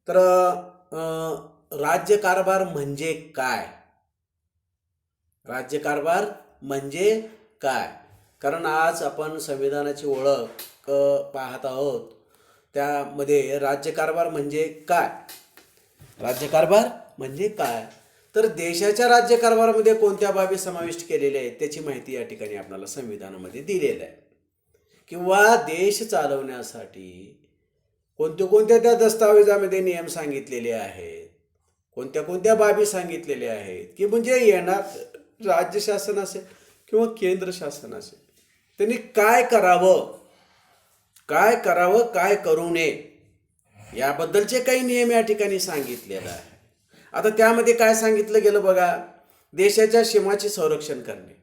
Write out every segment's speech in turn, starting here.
तर राज्यकारभार म्हणजे काय? राज्यकारभार म्हणजे काय? कारण आज आपण संविधानाची ओळख पाहत आहोत. त्यामध्ये राज्यकारभार म्हणजे काय? राज्यकारभार म्हणजे काय? तर देशाच्या राज्यकारभारामध्ये कोणत्या बाबी समाविष्ट केलेल्या आहेत त्याची माहिती या ठिकाणी आपल्याला संविधानामध्ये दिलेलं आहे. किंवा देश चालवण्यासाठी कोणत्या कोणत्या त्या दस्तावेजामध्ये नियम सांगितलेले आहेत, कोणत्या कोणत्या बाबी सांगितलेल्या आहेत, की म्हणजे येणार राज्य शासन असेल किंवा केंद्र शासन असेल, त्यांनी काय करावं, काय करावं, काय करू नये, याबद्दलचे काही नियम या ठिकाणी सांगितलेलं आहे. आता त्यामध्ये काय सांगितलं गेलं बघा, देशाच्या सीमाचे संरक्षण करणे,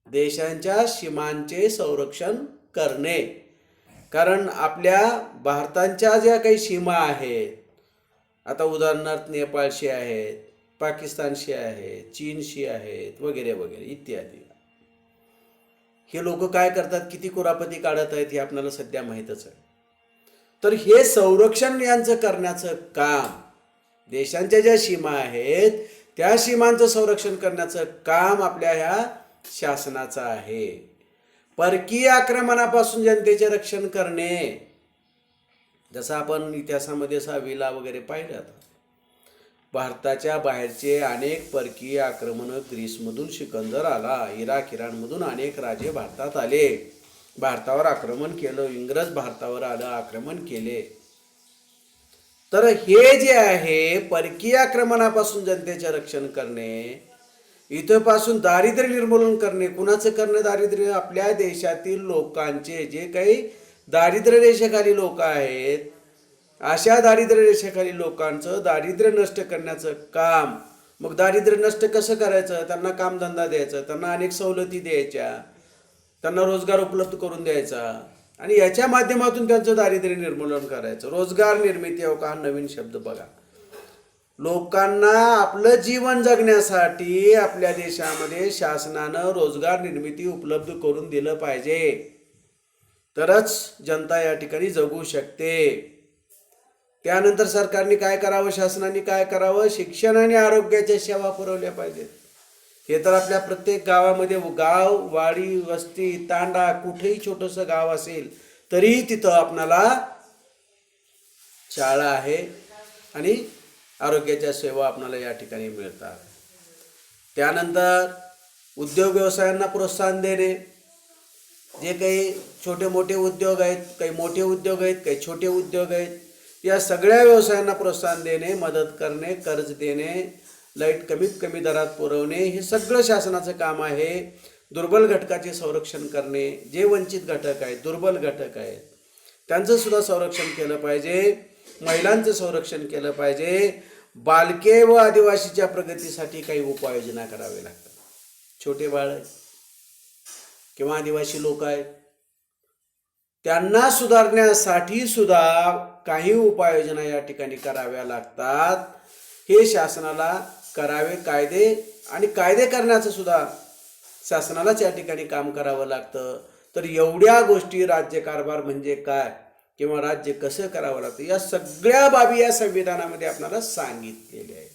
देशांच्या सीमांचे संरक्षण करणे. कारण आपल्या भारताच्या ज्या काही सीमा आहेत, आता उदाहरणार्थ नेपाळशी आहेत, पाकिस्तानशी आहेत, चीनशी आहेत, वगैरे वगैरे इत्यादी. हे लोक काय करतात, किती कुरापती काढत आहेत हे आपल्याला सध्या माहीतच आहे. तर हे संरक्षण यांचं करण्याचं काम, देशांच्या ज्या सीमा आहेत त्या सीमांचं संरक्षण करण्याचं काम आपल्या ह्या शासनाचं आहे. परकीय आक्रमणापासून जनतेचे रक्षण करणे, जसं आपण इतिहासामध्ये 6वीला वगैरे पाहिलं. भारताच्या बाहेरचे अनेक परकीय आक्रमणं, ग्रीसमधून सिकंदर आला, इराक इराणमधून अनेक राजे भारतात आले, भारतावर आक्रमण केलं, इंग्रज भारतावर आलं, आक्रमण केले. तर हे जे आहे परकीय आक्रमणापासून जनतेचे रक्षण करणे, इथपासून दारिद्र्य निर्मूलन करणे. कुणाचं करणं दारिद्र्य? आपल्या देशातील लोकांचे, जे काही दारिद्र्य रेषेखाली लोक आहेत, अशा दारिद्र्य रेषेखाली लोकांचं दारिद्र्य नष्ट करण्याचं काम. मग दारिद्र्य नष्ट कसं करायचं? त्यांना कामधंदा द्यायचा, त्यांना अनेक सवलती द्यायच्या, त्यांना रोजगार उपलब्ध करून द्यायचा आणि याच्या माध्यमातून त्यांचं दारिद्र्य निर्मूलन करायचं. रोजगार निर्मिती हो का, हा नवीन शब्द बघा. लोकांना आपलं जीवन जगण्यासाठी आपल्या देशामध्ये शासनानं रोजगार निर्मिती उपलब्ध करून दिलं पाहिजे, तरच जनता या ठिकाणी जगू शकते. त्यानंतर सरकारने काय करावं, शासनाने काय करावं? शिक्षण आणि आरोग्याच्या सेवा पुरवल्या पाहिजेत. हे तर आपल्या प्रत्येक गावामध्ये, गाव, वाडी, वस्ती, तांडा, कुठेही छोटंसं गाव असेल तरीही तिथं आपणाला शाळा आहे आणि आरोग्याच्या सेवा आपल्याला या ठिकाणी मिळतात. त्यानंतर उद्योग व्यवसायांना प्रोत्साहन देणे. जे काही छोटे मोठे उद्योग आहेत, काही मोठे उद्योग आहेत, काही छोटे उद्योग आहेत, या सगळ्या व्यवसायांना प्रोत्साहन देणे, मदत करणे, कर्ज देणे, लाईट कमीत कमी दरात पुरवणे, हे सगळं शासनाचं काम आहे. दुर्बल घटकाचे संरक्षण करणे. जे वंचित घटक आहेत, दुर्बल घटक आहेत, त्यांचं सुद्धा संरक्षण केलं पाहिजे. महिलांचं संरक्षण केलं पाहिजे. बालके व आदिवासीच्या प्रगतीसाठी काही उपाययोजना करावे लागतात. छोटे बाळ आहेत किंवा आदिवासी लोक आहेत, त्यांना सुधारण्यासाठी सुद्धा काही उपाययोजना या ठिकाणी कराव्या लागतात. हे शासनाला करावे. कायदे करण्याचं सुद्धा शासनालाच या ठिकाणी काम करावं लागतं. तर एवढ्या गोष्टी, राज्यकारभार म्हणजे काय किंवा राज्य कसं करावं लागतं, या सगळ्या बाबी या संविधानामध्ये आपल्याला सांगितलेल्या आहेत.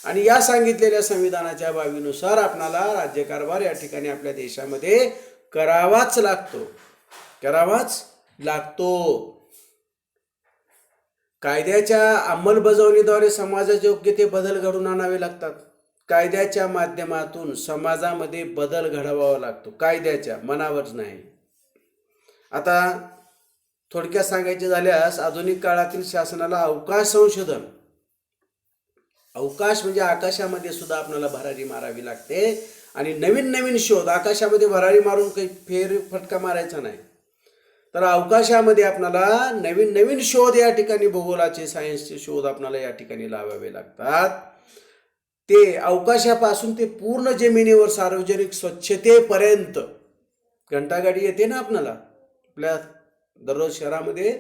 आणि या सांगितलेल्या संविधानाच्या बाबीनुसार आपल्याला राज्यकारभार या ठिकाणी आपल्या देशामध्ये करावाच लागतो. कायद्याच्या अंमलबजावणीद्वारे समाजाचे योग्य ते बदल घडवून आणावे लागतात. कायद्याच्या माध्यमातून समाजामध्ये बदल घडवावा लागतो, कायद्याच्या मनावरच नाही. आता थोडक्यात सांगायचे झाल्यास, आधुनिक काळातील शासनाला अवकाश संशोधन, अवकाश म्हणजे आकाशामध्ये सुद्धा आपल्याला भरारी मारावी लागते आणि नवीन नवीन शोध. आकाशामध्ये भरारी मारून काही फटका मारायचा नाही, तर अवकाशामध्ये आपल्याला नवीन नवीन शोध या ठिकाणी, भूगोलाचे, सायन्सचे शोध आपल्याला या ठिकाणी लावावे लागतात. ते अवकाशापासून ते पूर्ण जमिनीवर सार्वजनिक स्वच्छतेपर्यंत, घंटागाडी येते ना आपल्याला आपल्या दररोज शहरामध्ये,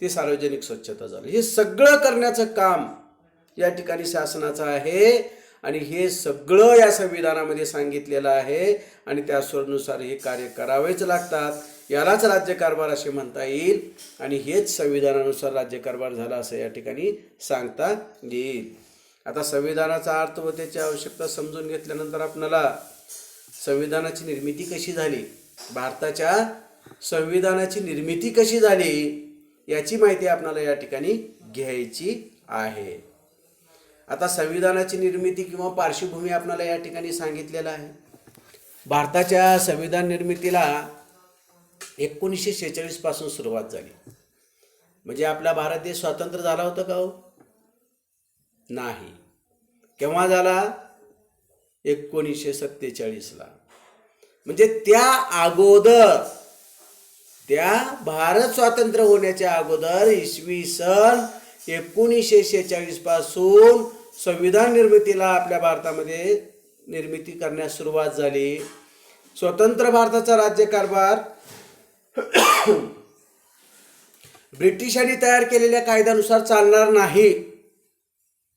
ते सार्वजनिक स्वच्छता झाली. हे सगळं करण्याचं काम या ठिकाणी शासनाचं आहे आणि हे सगळं या संविधानामध्ये सांगितलेलं आहे आणि त्यानुसार हे कार्य करावेच लागतात. यालाच राज्यकारभार असे म्हणता येईल आणि हेच संविधानानुसार राज्यकारभार झाला असं या ठिकाणी सांगता येईल. आता संविधानाचा अर्थ व त्याची आवश्यकता समजून घेतल्यानंतर आपल्याला संविधानाची निर्मिती कशी झाली, भारताच्या संविधानाची निर्मिती कशी झाली याची माहिती आपल्याला या ठिकाणी घ्यायची आहे. आता संविधानाची निर्मिती किंवा पार्श्वभूमी आपल्याला या ठिकाणी सांगितलेलं आहे. भारताच्या संविधान निर्मितीला 1946 पासून सुरुवात झाली. म्हणजे आपला भारत देश स्वतंत्र झाला होता का हो? नाही. केव्हा झाला? 1947ला. म्हणजे त्या अगोदर, त्या भारत स्वातंत्र्य होण्याच्या अगोदर इसवी सन 1946 पासून संविधान निर्मितीला आपल्या भारतामध्ये निर्मिती करण्यास सुरुवात झाली. स्वतंत्र भारताचा राज्यकारभार ब्रिटिशांनी तयार केलेल्या कायद्यानुसार चालणार नाही.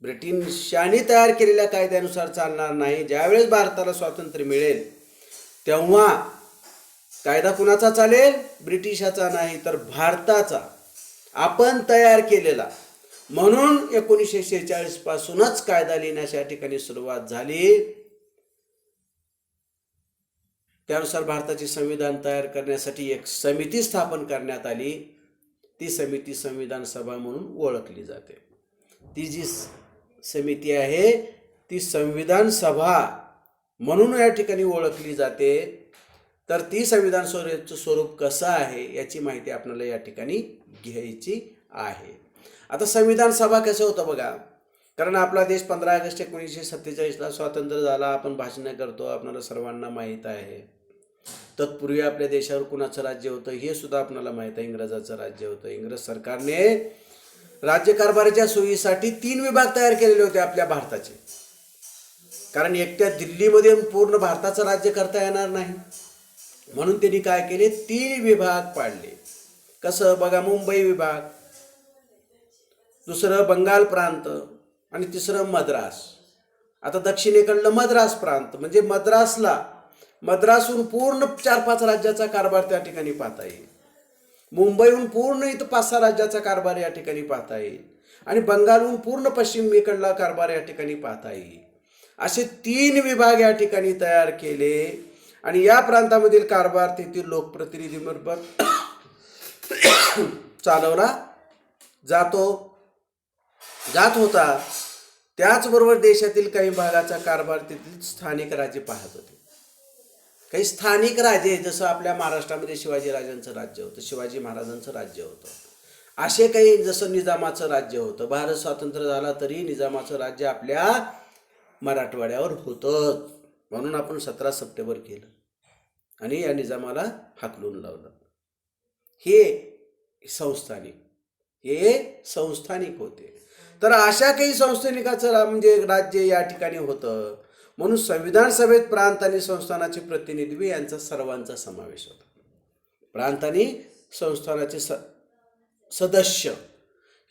ब्रिटिशांनी तयार केलेल्या कायद्यानुसार चालणार नाही. ज्यावेळेस भारताला स्वातंत्र्य मिळेल तेव्हा कायदा कुणाचा चालेल? ब्रिटिशाचा नाही तर भारताचा, आपण तयार केलेला. म्हणून 1946 पासूनच कायदा लिहिण्याच्या ठिकाणी सुरुवात झाली. त्यानुसार भारताचे संविधान तयार करण्यासाठी एक समिती स्थापन करण्यात आली. ती समिती संविधान सभा म्हणून ओळखली जाते. ती जी समिती आहे ती संविधान सभा म्हणून या ठिकाणी ओळखली जाते. तर ती संविधान सभेचं स्वरूप कसं आहे याची माहिती आपल्याला या ठिकाणी घ्यायची आहे. आता संविधान सभा कसं होतं बघा. कारण आपला देश 15 ऑगस्ट 1947ला स्वातंत्र्य झाला. आपण भाषणं करतो, आपल्याला सर्वांना माहीत आहे. तत्पूर्वी आपल्या देशावर कुणाचं राज्य होतं हे सुद्धा आपल्याला माहीत आहे. इंग्रजाचं राज्य होतं. इंग्रज सरकारने राज्यकारभाराच्या सोयीसाठी 3 विभाग तयार केलेले होते आपल्या भारताचे. कारण एकट्या दिल्लीमध्ये पूर्ण भारताचं राज्य करता येणार नाही. म्हणून त्यांनी काय केले? 3 विभाग पाडले. कसं बघा, मुंबई विभाग, दुसरं बंगाल प्रांत आणि तिसरं मद्रास. आता दक्षिणेकडलं मद्रास प्रांत म्हणजे मद्रासहून पूर्ण 4-5 राज्याचा कारभार त्या ठिकाणी पाहता येईल. मुंबईहून पूर्ण इथं 5-6 राज्याचा कारभार या ठिकाणी पाहता येईल. आणि बंगालहून पूर्ण पश्चिमेकडला कारभार या ठिकाणी पाहता येईल. असे 3 विभाग या ठिकाणी तयार केले आणि या प्रांतामधील कारभार तेथील लोकप्रतिनिधीमार्फत चालवला जात होता. त्याचबरोबर देशातील काही भागाचा कारभार तेथील स्थानिक राजे पाहत होते. काही स्थानिक राजे, जसं आपल्या महाराष्ट्रामध्ये शिवाजी राजांचं राज्य होतं, शिवाजी महाराजांचं राज्य होतं. असे काही, जसं निजामाचं राज्य होतं. भारत स्वातंत्र्य झाला तरी निजामाचं राज्य आपल्या मराठवाड्यावर होतं. म्हणून आपण 17 सप्टेंबर केलं आणि या निजामाला हाकलून लावलं. हे संस्थानिक होते. तर अशा काही संस्थानिकाचं म्हणजे राज्य या ठिकाणी होतं. म्हणून संविधान सभेत प्रांत आणि संस्थानाचे प्रतिनिधी यांचा सर्वांचा समावेश होता. प्रांत आणि संस्थानाचे सदस्य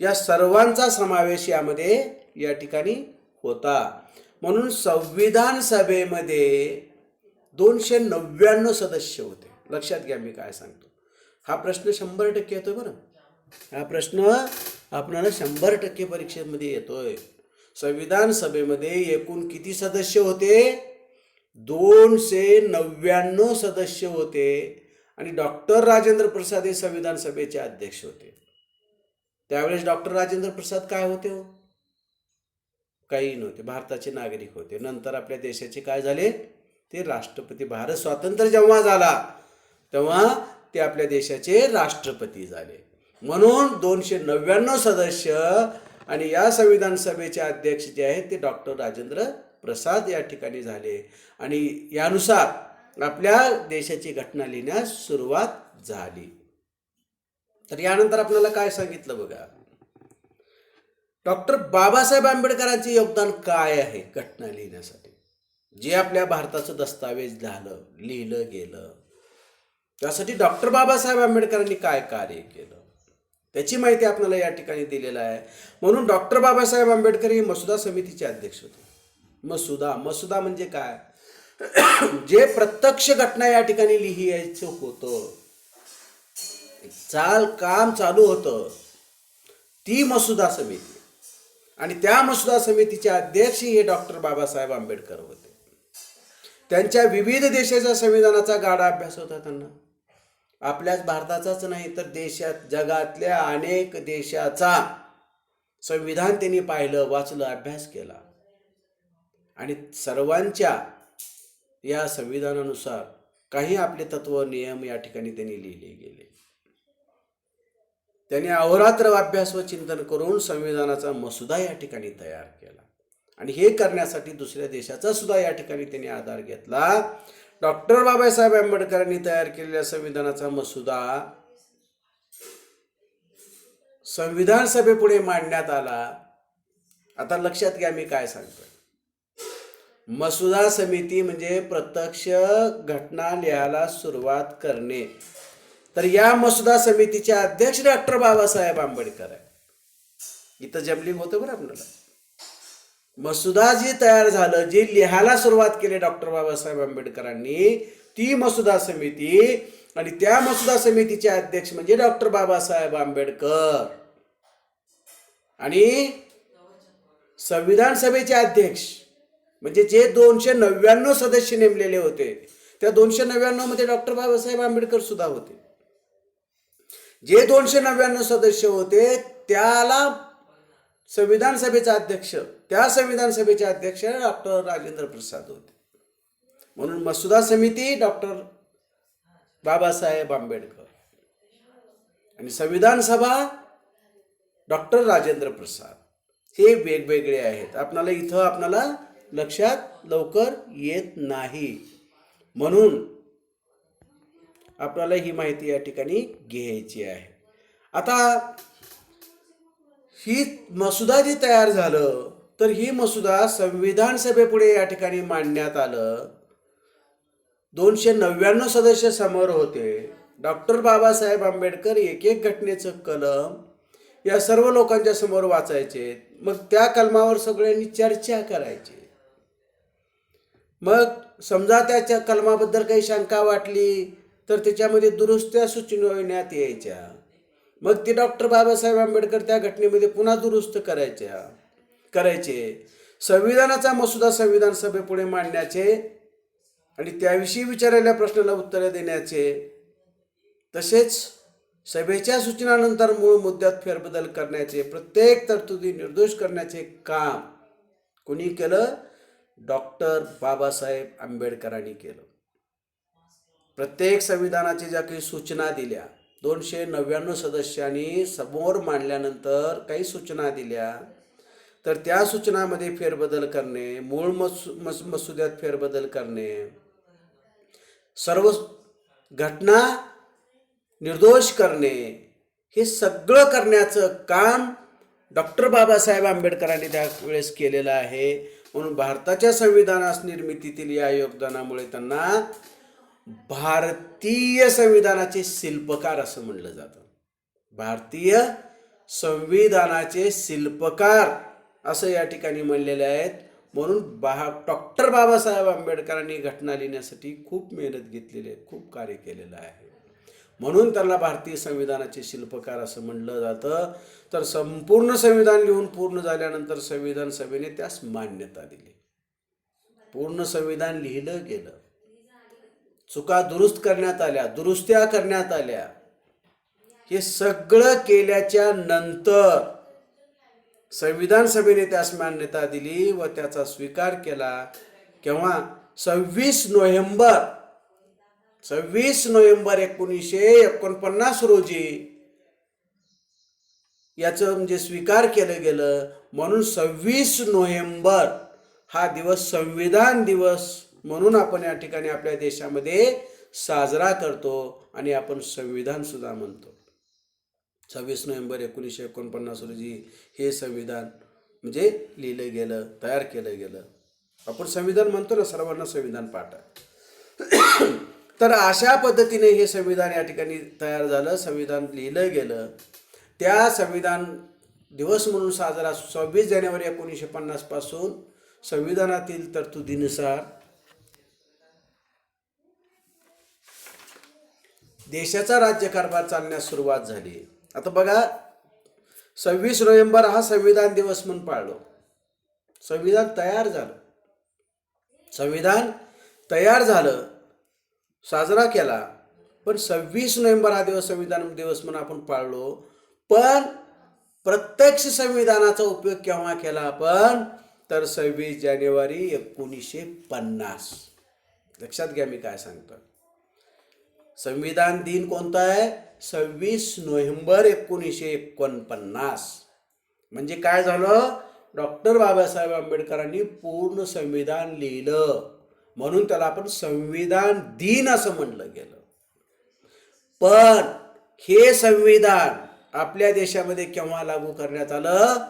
या सर्वांचा समावेश यामध्ये या ठिकाणी होता. म्हणून संविधान सभेमध्ये 299 सदस्य होते. लक्षात घ्या मी काय सांगतो. हा प्रश्न 100% येतोय बरं. हा प्रश्न आपल्याला 100% परीक्षेमध्ये येतोय. संविधान सभेमध्ये एकूण किती सदस्य होते? 299 सदस्य होते. आणि डॉक्टर राजेंद्र प्रसाद हे संविधान सभेचे अध्यक्ष होते. त्यावेळेस डॉक्टर राजेंद्र प्रसाद काय होते हो? काही नव्हते, भारताचे नागरिक होते. नंतर आपल्या देशाचे काय झाले? ते राष्ट्रपती. भारत स्वातंत्र्य जेव्हा झाला तेव्हा ते आपल्या देशाचे राष्ट्रपती झाले. म्हणून 299 सदस्य आणि या संविधान सभेचे अध्यक्ष जे आहेत ते डॉक्टर राजेंद्र प्रसाद या ठिकाणी झाले. आणि यानुसार आपल्या देशाची घटना लिहिण्यास सुरुवात झाली. तर यानंतर आपल्याला काय सांगितलं बघा. डॉक्टर बाबासाहेब आंबेडकरांचे योगदान काय आहे घटना लिहिण्यासाठी, जे आपल्या भारताचं दस्तावेज लिहिलं गेलं, त्यासाठी डॉक्टर बाबासाहेब आंबेडकरांनी काय कार्य केलं त्याची माहिती आपल्याला या ठिकाणी दिलेलं आहे. म्हणून डॉक्टर बाबासाहेब आंबेडकर हे मसुदा समितीचे अध्यक्ष होते. मसुदा म्हणजे काय? जे प्रत्यक्ष घटना या ठिकाणी लिहायचं होतं काम चालू होतं ती मसुदा समिती, आणि त्या मसुदा समितीचे अध्यक्ष हे डॉक्टर बाबासाहेब आंबेडकर होते. त्यांच्या विविध देशाच्या संविधानाचा गाढा अभ्यास होता त्यांना. आपल्याच भारताचाच नाही तर जगातल्या अनेक देशाचा संविधान त्यांनी पाहिलं, वाचलं, अभ्यास केला, आणि सर्वांच्या या संविधानानुसार काही आपले तत्व नियम या ठिकाणी त्यांनी लिहिले गेले. त्यांनी अहोरात्र अभ्यास व चिंतन करून संविधानाचा मसुदा या ठिकाणी तयार केला, आणि हे करण्यासाठी दुसऱ्या देशाचा सुद्धा या ठिकाणी त्यांनी आधार घेतला. डॉक्टर बाबासाहेब आंबेडकरांनी तयार केलेल्या संविधानाचा मसुदा संविधान सभेपुढे मांडण्यात आला. आता लक्षात घ्या मी काय सांगतोय. मसुदा समिती म्हणजे प्रत्यक्ष घटना लिहायला सुरुवात करणे. तर या मसुदा समितीचे अध्यक्ष डॉक्टर बाबासाहेब आंबेडकर आहे. इथं जमलिंग होतं बरं आपल्याला. मसुदा जी तयार झालं, जी लिहायला सुरुवात केली डॉक्टर बाबासाहेब आंबेडकरांनी, ती मसुदा समिती, आणि त्या मसुदा समितीचे अध्यक्ष म्हणजे डॉक्टर बाबासाहेब आंबेडकर, आणि संविधान सभेचे अध्यक्ष म्हणजे जे 299 सदस्य नेमलेले होते, त्या 299 मध्ये डॉक्टर बाबासाहेब आंबेडकर सुद्धा होते. जे 299 सदस्य होते त्याला संविधान सभेचा अध्यक्ष, त्या संविधान सभेचे अध्यक्ष डॉक्टर राजेंद्र प्रसाद होते. म्हणून मसुदा समिती डॉक्टर बाबासाहेब आंबेडकर, आणि संविधान सभा डॉक्टर राजेंद्र प्रसाद, हे वेगवेगळे आहेत. आपणाला लक्षात लवकर येत नाही, म्हणून आपल्याला ही माहिती या ठिकाणी घ्यायची आहे. आता ही मसुदा जी तयार झालं, तर ही मसुदा संविधान सभेपुढे या ठिकाणी मांडण्यात आलं. 299 सदस्य समोर होते. डॉक्टर बाबासाहेब आंबेडकर एक एक घटनेचं कलम या सर्व लोकांच्या समोर वाचायचे. मग त्या कलमावर सगळ्यांनी चर्चा करायची. मग समजा त्या कलमाबद्दल काही शंका वाटली तर त्याच्यामध्ये दुरुस्त्या सुचविण्यात यायच्या. मग ते डॉक्टर बाबासाहेब आंबेडकर त्या घटनेमध्ये पुन्हा दुरुस्त करायचे. संविधानाचा मसुदा संविधान सभेपुढे मांडण्याचे आणि त्याविषयी विचारलेल्या प्रश्नाला उत्तरे देण्याचे, तसेच सभेच्या सूचनानंतर मूळ मुद्द्यात फेरबदल करण्याचे, प्रत्येक तरतुदी निर्दोष करण्याचे काम कोणी केलं? डॉक्टर बाबासाहेब आंबेडकरांनी केलं. प्रत्येक संविधानाची ज्या काही सूचना दिल्या, 299 सदस्यांनी समोर मांडल्यानंतर काही सूचना दिल्या, तर त्या सूचनामध्ये फेरबदल करणे, मूळ मसुद्यात फेरबदल करणे, सर्व घटना निर्दोष करणे, हे सगळं करण्याचं काम डॉक्टर बाबासाहेब आंबेडकरांनी त्यावेळेस केलेलं आहे. म्हणून भारताच्या संविधानास निर्मितीतील या योगदानामुळे त्यांना भारतीय संविधानाचे शिल्पकार असं म्हणलं जातं. भारतीय संविधानाचे शिल्पकार असं या ठिकाणी म्हणलेले आहेत. म्हणून डॉक्टर बाबासाहेब आंबेडकरांनी घटना लिहिण्यासाठी खूप मेहनत घेतलेली आहे, खूप कार्य केलेलं आहे. म्हणून त्यांना भारतीय संविधानाचे शिल्पकार असं म्हणलं जातं. तर संपूर्ण संविधान लिहून पूर्ण झाल्यानंतर संविधान सभेने त्यास मान्यता दिली. पूर्ण संविधान लिहिलं गेलं, चुका दुरुस्त करण्यात आल्या, दुरुस्त्या करण्यात आल्या. हे सगळं केल्याच्या नंतर संविधान सभेने त्यास मान्यता दिली व त्याचा स्वीकार केला. केव्हा? 26 नोव्हेंबर 1949 रोजी याचं म्हणजे स्वीकार केलं गेलं. म्हणून 26 नोव्हेंबर हा दिवस संविधान दिवस म्हणून आपण या ठिकाणी आपल्या देशामध्ये साजरा करतो आणि आपण संविधान सुद्धा म्हणतो. 26 नोव्हेंबर 1949 रोजी हे संविधान म्हणजे लिहिलं गेलं, तयार केलं गेलं. आपण संविधान म्हणतो ना, सर्वांना संविधान पाठ आहे. तर अशा पद्धतीने हे संविधान या ठिकाणी तयार झालं, संविधान लिहिलं गेलं. त्या संविधान दिवस म्हणून साजरा 26 जानेवारी 1950 पासून संविधानातील तरतुदीनुसार देशाचा राज्यकारभार चालण्यास सुरुवात झाली. आता बघा, 26 नोव्हेंबर हा संविधान दिवस म्हणून पाळलो. संविधान तयार झालं, संविधान तयार झालं, साजरा केला, पण 26 नोव्हेंबर हा दिवस संविधान दिवस म्हणून आपण पाळलो. पण प्रत्यक्ष संविधानाचा उपयोग केव्हा केला आपण, तर 26 जानेवारी 1950. लक्षात घ्या मी काय सांगतो. संविधान दिन कोणता आहे? 26 नोव्हेंबर 1949. म्हणजे काय झालं, डॉक्टर बाबासाहेब आंबेडकरांनी पूर्ण संविधान लिहिलं, म्हणून त्याला आपण संविधान दिन असं म्हणलं गेलं. पण हे संविधान आपल्या देशामध्ये केव्हा लागू करण्यात आलं,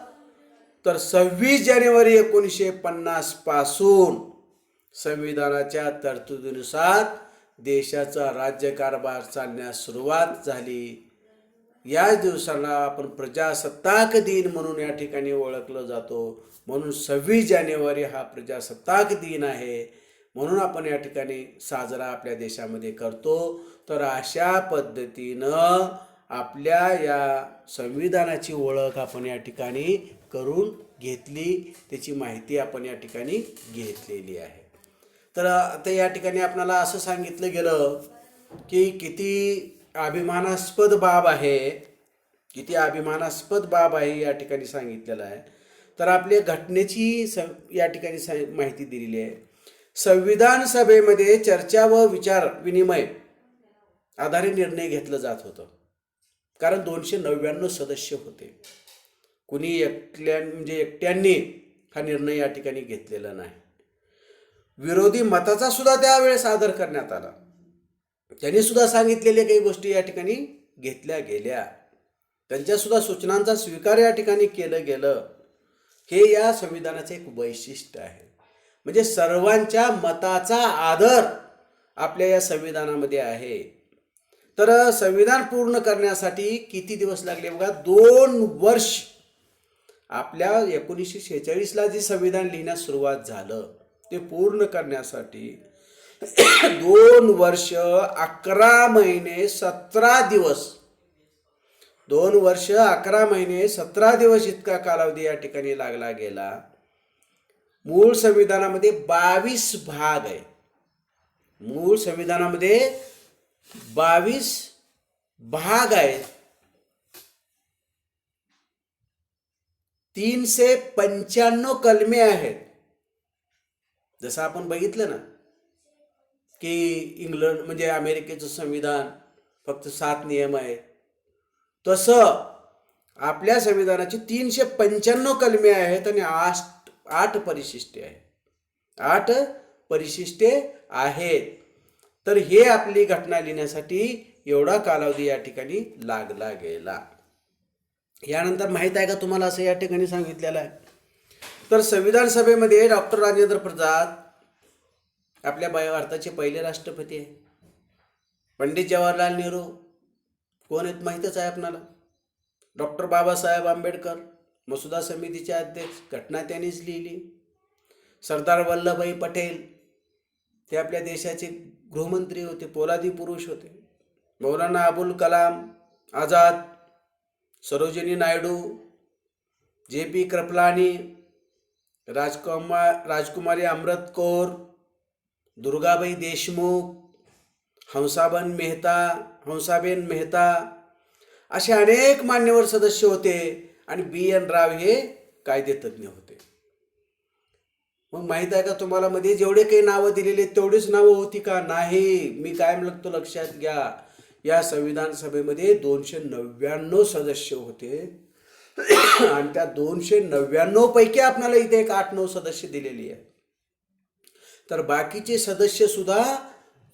तर 26 जानेवारी 1950 पासून संविधानाच्या तरतुदीनुसार देशाचा राज्यकारभार चालण्यास सुरुवात झाली. याच दिवसाला आपण प्रजासत्ताक दिन म्हणून या ठिकाणी ओळखलं जातो. म्हणून 26 जानेवारी हा प्रजासत्ताक दिन आहे, म्हणून आपण या ठिकाणी साजरा आपल्या देशामध्ये करतो. तर अशा पद्धतीनं आपल्या या संविधानाची ओळख आपण या ठिकाणी करून घेतली, त्याची माहिती आपण या ठिकाणी घेतलेली आहे. तर आता या ठिकाणी आपल्याला असं सांगितलं गेलं की किती अभिमानास्पद बाब आहे, किती अभिमानास्पद बाब आहे या ठिकाणी सांगितलेलं आहे. तर आपल्या घटनेची या ठिकाणी माहिती दिलेली आहे. संविधान सभेमध्ये चर्चा व विचार विनिमय आधारे निर्णय घेतला जात होतं, कारण 299 सदस्य होते. कुणी एकट्याने हा निर्णय या ठिकाणी घेतलेला नाही. विरोधी मताचा सुद्धा त्यावेळेस आदर करण्यात आला. त्यांनी सुद्धा सांगितलेल्या काही गोष्टी या ठिकाणी घेतल्या गेल्या, त्यांच्या सुद्धा सूचनांचा स्वीकार या ठिकाणी केलं गेलं. हे या संविधानाचे एक वैशिष्ट्य आहे. म्हणजे सर्वांच्या मताचा आदर आपल्या या संविधानामध्ये आहे. तर संविधान पूर्ण करण्यासाठी किती दिवस लागले बघा, 2 वर्ष. आपल्या 1946ला जे संविधान लिहिण्यास सुरुवात झालं ते पूर्ण करण्यासाठी 2 वर्ष 11 महिने 17 दिवस, 2 वर्ष 11 महिने 17 दिवस इतका कालावधी या ठिकाणी लागला गेला. मूळ संविधानामध्ये 22 भाग आहे. मूळ संविधानामध्ये 22 भाग आहेत. 395 कलमे आहेत. जसं आपण बघितलं ना की इंग्लंड म्हणजे अमेरिकेचं संविधान फक्त 7 नियम आहेत, तसं आपल्या संविधानाची 395 कलमे आहेत आणि 8 परिशिष्टे आहेत. 8 परिशिष्टे आहेत. तर हे आपली घटना लिहिण्यासाठी एवढा कालावधी या ठिकाणी लागला गेला. यानंतर माहीत आहे का तुम्हाला, असं या ठिकाणी सांगितलेलं आहे. तर संविधान सभेमध्ये डॉक्टर राजेंद्र प्रसाद आपल्या भारताचे पहिले राष्ट्रपती आहे. पंडित जवाहरलाल नेहरू कोण आहेत माहीतच आहे आपणाला. डॉक्टर बाबासाहेब आंबेडकर मसुदा समितीचे अध्यक्ष, घटना त्यांनीच लिहिली. सरदार वल्लभभाई पटेल ते आपल्या देशाचे गृहमंत्री होते, पोलादी पुरुष होते. मौलाना अबुल कलाम आझाद, सरोजिनी नायडू, JP कृपलानी, राजकुमारी अमृत कौर, दुर्गाबाई देशमुख, हंसाबेन मेहता असे अनेक मान्यवर सदस्य होते. आणि BN राव हे कायदेतज्ञ होते. मग माहीत आहे का तुम्हाला, मध्ये जेवढे काही नावं दिलेले तेवढीच नावं होती का? नाही. मी काय म्हणतो लक्षात घ्या, या संविधान सभेमध्ये 299 सदस्य होते आणि त्या 299 पैकी आपल्याला इथे एक 8-9 सदस्य दिलेली आहे. तर बाकीचे सदस्य सुद्धा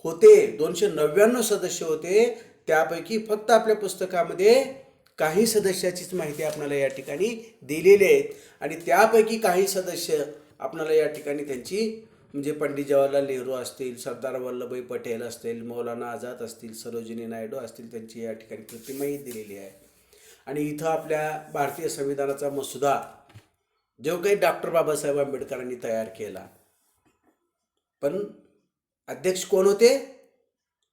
होते, 299 सदस्य होते. त्यापैकी फक्त आपल्या पुस्तकामध्ये काही सदस्याचीच माहिती आपल्याला या ठिकाणी दिलेली आहे. आणि त्यापैकी काही सदस्य आपल्याला या ठिकाणी त्यांची म्हणजे पंडित जवाहरलाल नेहरू असतील, सरदार वल्लभभाई पटेल असतील, मौलाना आझाद असतील, सरोजिनी नायडू असतील, त्यांची या ठिकाणी प्रतिमाही दिलेली आहे. आणि इथं आपल्या भारतीय संविधानाचा मसुदा जो काही डॉक्टर बाबासाहेब आंबेडकरांनी तयार केला, पण अध्यक्ष कोण होते?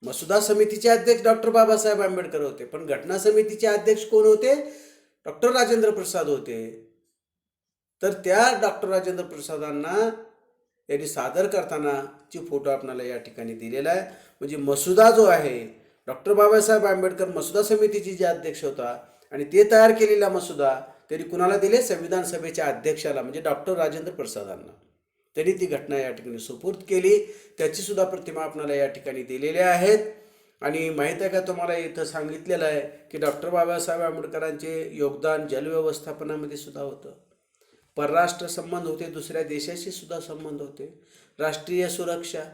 मसुदा समितीचे अध्यक्ष डॉक्टर बाबासाहेब आंबेडकर होते, पण घटना समितीचे अध्यक्ष कोण होते? डॉक्टर राजेंद्र प्रसाद होते. तर त्या डॉक्टर राजेंद्र प्रसादांना यांनी सादर करतानाची फोटो आपल्याला या ठिकाणी दिलेला आहे. म्हणजे मसुदा जो आहे, डॉक्टर बाबासाहेब आंबेडकर मसुदा समितीचे जे अध्यक्ष होता आणि ते तयार केलेला मसुदा त्यांनी कुणाला दिले? संविधान सभेच्या अध्यक्षाला, म्हणजे डॉक्टर राजेंद्र प्रसादांना. त्यांनी ती घटना या ठिकाणी सुपूर्द केली. त्याची सुद्धा प्रतिमा आपल्याला या ठिकाणी दिलेल्या आहेत. आणि माहीत आहे का तुम्हाला, इथं सांगितलेलं आहे की डॉक्टर बाबासाहेब आंबेडकरांचे योगदान जलव्यवस्थापनामध्ये सुद्धा होतं, परराष्ट्र संबंध होते, दुसऱ्या देशाशी सुद्धा संबंध होते, राष्ट्रीय सुरक्षा,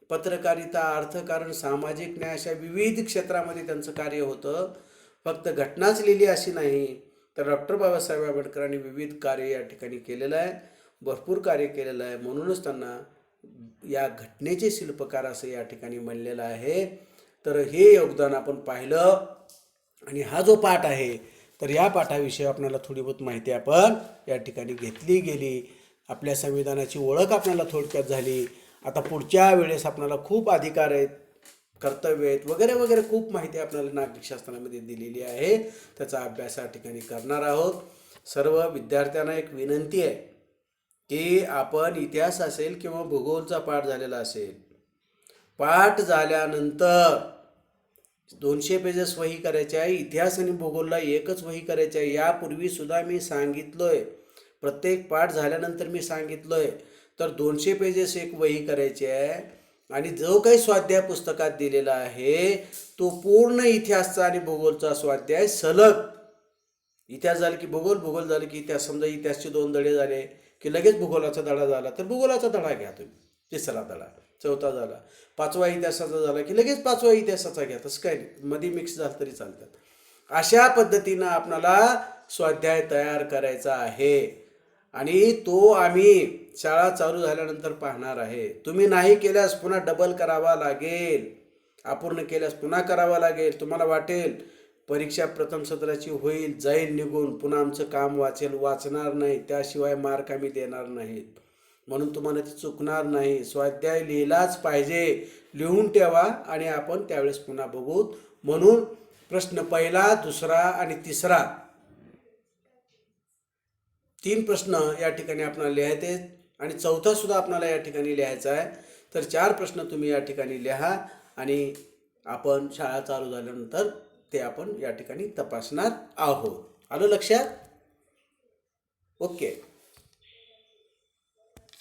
पत्रकारिता, अर्थकारण, सामाजिक न्याय अशा विविध क्षेत्रामध्ये त्यांचं कार्य होतं. फक्त घटनाच लिहिली अशी नाही, तर डॉक्टर बाबासाहेब आंबेडकरांनी विविध कार्य या ठिकाणी केलेलं आहे, भरपूर कार्य केलेलं आहे. म्हणूनच त्यांना या घटनेचे शिल्पकार असं या ठिकाणी म्हणलेलं आहे. तर हे योगदान आपण पाहिलं. आणि हा जो पाठ आहे, तर या पाठाविषयी आपल्याला थोडी बहुत माहिती आपण या ठिकाणी घेतली गेली. आपल्या संविधानाची ओळख आपल्याला थोडक्यात झाली. आता पुढच्या वेळेस आपल्याला खूप अधिकार आहेत, कर्तव्य आहेत, वगैरे वगैरे खूप माहिती आपल्याला नागरिक शास्त्रामध्ये दिलेली आहे. त्याचा अभ्यास या ठिकाणी करणार आहोत. सर्व विद्यार्थ्यांना एक विनंती आहे की आपण इतिहास असेल किंवा भूगोलचा पाठ झालेला असेल, पाठ झाल्यानंतर 200 पेजेस वही करायचे आहे. इतिहास आणि भूगोलला एकच वही करायची आहे. यापूर्वी सुद्धा मी सांगितलोय, प्रत्येक पाठ झाल्यानंतर मी सांगितलोय. तर 200 पेजेस एक वही करायची आहे. आणि जो काही स्वाध्याय पुस्तकात दिलेला आहे तो पूर्ण इतिहासचा आणि भूगोलचा स्वाध्याय सलग. इतिहास झाला की भूगोल, भूगोल झालं की इतिहास. समजा इतिहासचे 2 धडे झाले की लगेच भूगोलाचा धडा झाला तर भूगोलाचा धडा घ्या तुम्ही, 3रा धडा, 4था झाला, 5वा इतिहासाचा झाला की लगेच 5वा इतिहासाचा घ्या. तसं काही नाही, मध्ये मिक्स झालं तरी चालतात. अशा पद्धतीनं आपणाला स्वाध्याय तयार करायचा आहे. आणि तो आम्ही शाळा चालू झाल्यानंतर पाहणार आहे. तुम्ही नाही केल्यास पुन्हा डबल करावा लागेल, अपूर्ण केल्यास पुन्हा करावा लागेल. तुम्हाला वाटेल परीक्षा प्रथम सत्राची होईल, जाईल निघून, पुन्हा आमचं काम वाचणार नाही, त्याशिवाय मार्क आम्ही देणार नाहीत. म्हणून तुम्हाला ते चुकणार नाही. स्वाध्याय लिहिलाच पाहिजे, लिहून ठेवा आणि आपण त्यावेळेस पुन्हा बघू. म्हणून प्रश्न पहिला, दुसरा आणि तिसरा 3 प्रश्न या ठिकाणी आपल्याला लिहायचे आणि 4था सुद्धा आपल्याला या ठिकाणी लिहायचा आहे. तर 4 प्रश्न तुम्ही या ठिकाणी लिहा आणि आपण शाळा चालू झाल्यानंतर ते आपण या ठिकाणी तपासणार आहोत. आलं लक्षात? ओके.